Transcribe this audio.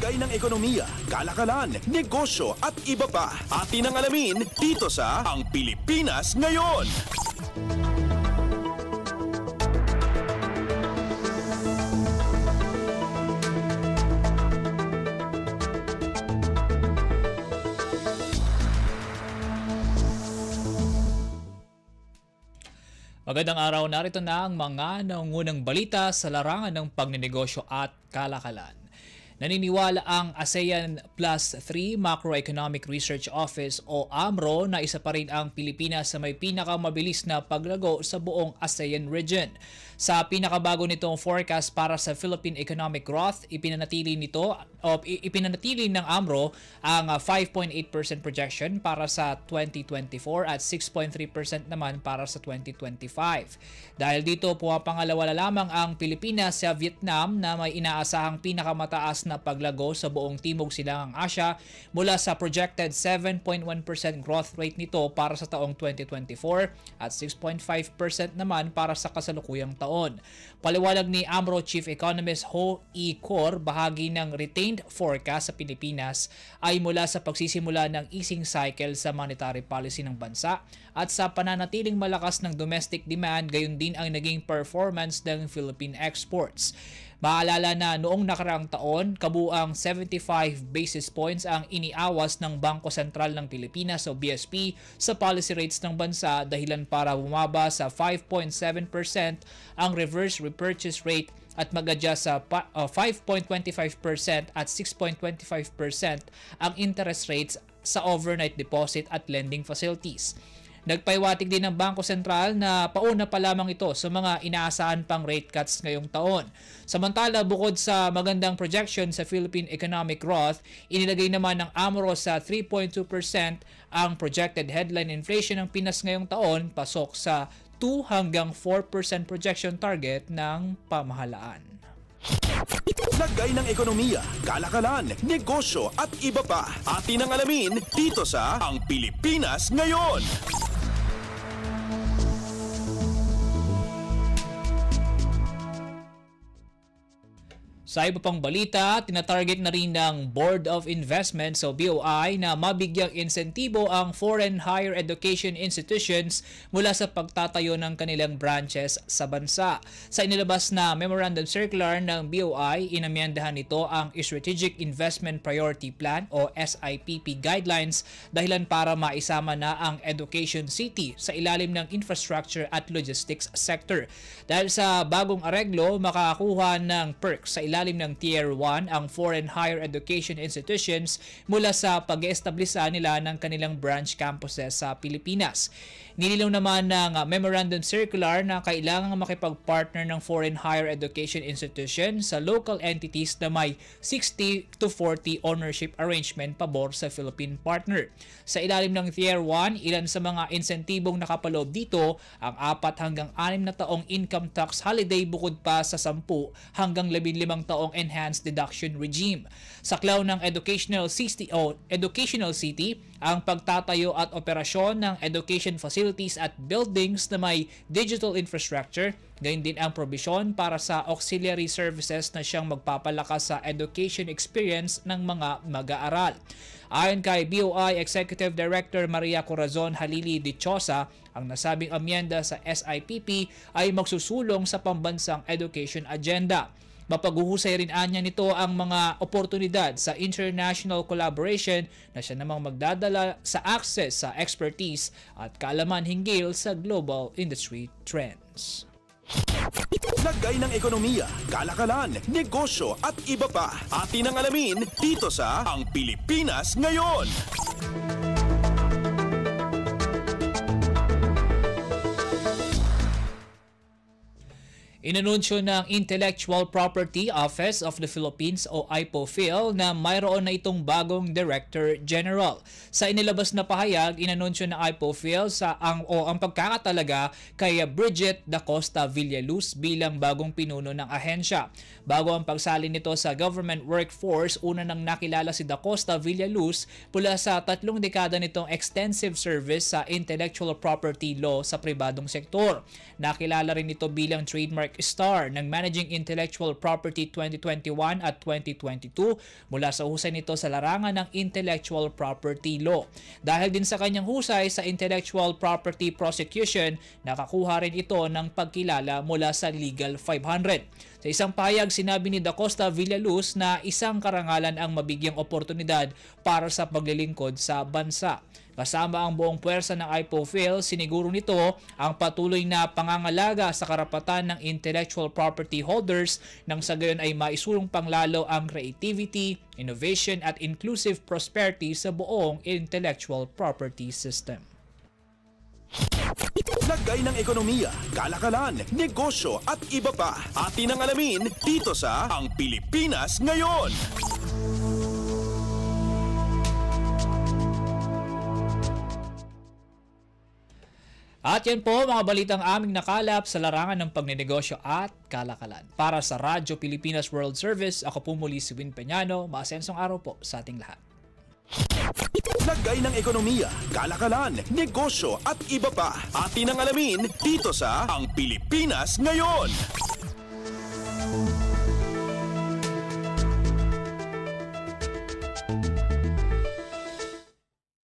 Lagay ng ekonomiya, kalakalan, negosyo at iba pa. Atin ang alamin dito sa Ang Pilipinas Ngayon. Magandang araw, narito na ang mga naungunang balita sa larangan ng pagnenegosyo at kalakalan. Naniniwala ang ASEAN Plus 3 Macroeconomic Research Office o AMRO na isa pa rin ang Pilipinas sa may pinakamabilis na paglago sa buong ASEAN region. Sa pinakabago nitong forecast para sa Philippine economic growth, ipinanatili ng AMRO ang 5.8% projection para sa 2024 at 6.3% naman para sa 2025. Dahil dito, pumapangalawa na lamang ang Pilipinas sa Vietnam na may inaasahang pinakamataas na paglago sa buong Timog Silangang Asya mula sa projected 7.1% growth rate nito para sa taong 2024 at 6.5% naman para sa kasalukuyang taon. Paliwanag ni AMRO Chief Economist Ho E. Cor, bahagi ng retained forecast sa Pilipinas ay mula sa pagsisimula ng easing cycle sa monetary policy ng bansa at sa pananatiling malakas ng domestic demand, gayon din ang naging performance ng Philippine exports. Maalala na noong nakaraang taon, kabuang 75 basis points ang iniawas ng Bangko Sentral ng Pilipinas o BSP sa policy rates ng bansa, dahilan para bumaba sa 5.7% ang reverse repurchase rate at mag-adjust sa 5.25% at 6.25% ang interest rates sa overnight deposit at lending facilities. Nagpaiwatig din ng Bangko Sentral na pauna pa lamang ito sa mga inaasahan pang rate cuts ngayong taon. Samantala, bukod sa magandang projection sa Philippine economic growth, inilagay naman ng AMRO sa 3.2% ang projected headline inflation ng Pinas ngayong taon, pasok sa 2 hanggang 4% projection target ng pamahalaan. Lagay ng ekonomiya, kalakalan, negosyo at iba pa. Atin ang alamin dito sa Ang Pilipinas Ngayon. Sa iba pang balita, tinatarget na rin ng Board of Investments o BOI na mabigyang insentibo ang foreign higher education institutions mula sa pagtatayo ng kanilang branches sa bansa. Sa inilabas na Memorandum Circular ng BOI, inamyandahan nito ang Strategic Investment Priority Plan o SIPP guidelines dahilan para maisama na ang Education City sa ilalim ng infrastructure at logistics sector. Dahil sa bagong areglo, makakakuha ng perks sa ilalim ng Tier 1 ang foreign higher education institutions mula sa pag-eestablisa nila ng kanilang branch campuses sa Pilipinas. Nilinaw naman ng Memorandum Circular na kailangang makipag-partner ng foreign higher education institution sa local entities na may 60-40 ownership arrangement pabor sa Philippine partner. Sa ilalim ng Tier 1, ilan sa mga insentibong nakapaloob dito ang 4 hanggang 6 na taong income tax holiday bukod pa sa 10 hanggang 15 taong enhanced deduction regime. Sa klaw ng Educational City, ang pagtatayo at operasyon ng education facilities at buildings na may digital infrastructure, gayon din ang probisyon para sa auxiliary services na siyang magpapalakas sa education experience ng mga mag-aaral. Ayon kay BOI Executive Director Maria Corazon Halili Dichosa, ang nasabing amyenda sa SIPP ay magsusulong sa pambansang education agenda. Mapaghuhusay rin anya nito ang mga oportunidad sa international collaboration na siya namang magdadala sa access sa expertise at kaalaman hinggil sa global industry trends. Lagay ng ekonomiya, kalakalan, negosyo at iba pa. Atin ang alamin dito sa Ang Pilipinas Ngayon. Inanunsyo ng Intellectual Property Office of the Philippines o IPOPHIL na mayroon na itong bagong Director General. Sa inilabas na pahayag, inanunsyo ng IPOPHIL ang pagkakatalaga kay Bridget Da Costa Villaluz bilang bagong pinuno ng ahensya. Bago ang pagsalin nito sa government workforce, una nang nakilala si Da Costa Villaluz mula sa 3 dekada nitong extensive service sa intellectual property law sa pribadong sektor. Nakilala rin ito bilang trademark Mark Starr ng Managing Intellectual Property 2021 at 2022 mula sa husay nito sa larangan ng intellectual property law. Dahil din sa kanyang husay sa intellectual property prosecution, nakakuha rin ito ng pagkilala mula sa Legal 500. Sa isang pahayag, sinabi ni Da Costa Villaluz na isang karangalan ang mabigyang oportunidad para sa paglilingkod sa bansa. Kasama ang buong puwersa ng IPOPHL, siniguro nito ang patuloy na pangangalaga sa karapatan ng intellectual property holders nang sa gayon ay maisulong panglalo ang creativity, innovation at inclusive prosperity sa buong intellectual property system. Lagay ng ekonomiya, kalakalan, negosyo at iba pa. Atin ang alamin dito sa Ang Pilipinas Ngayon. At yan po mga balitang aming nakalap sa larangan ng pagnenegosyo at kalakalan. Para sa Radyo Pilipinas World Service, ako po muli si Win Peñano. Maasensong araw po sa ating lahat. Lagay ng ekonomiya, kalakalan, negosyo at iba pa. Atin ang alamin dito sa Ang Pilipinas Ngayon.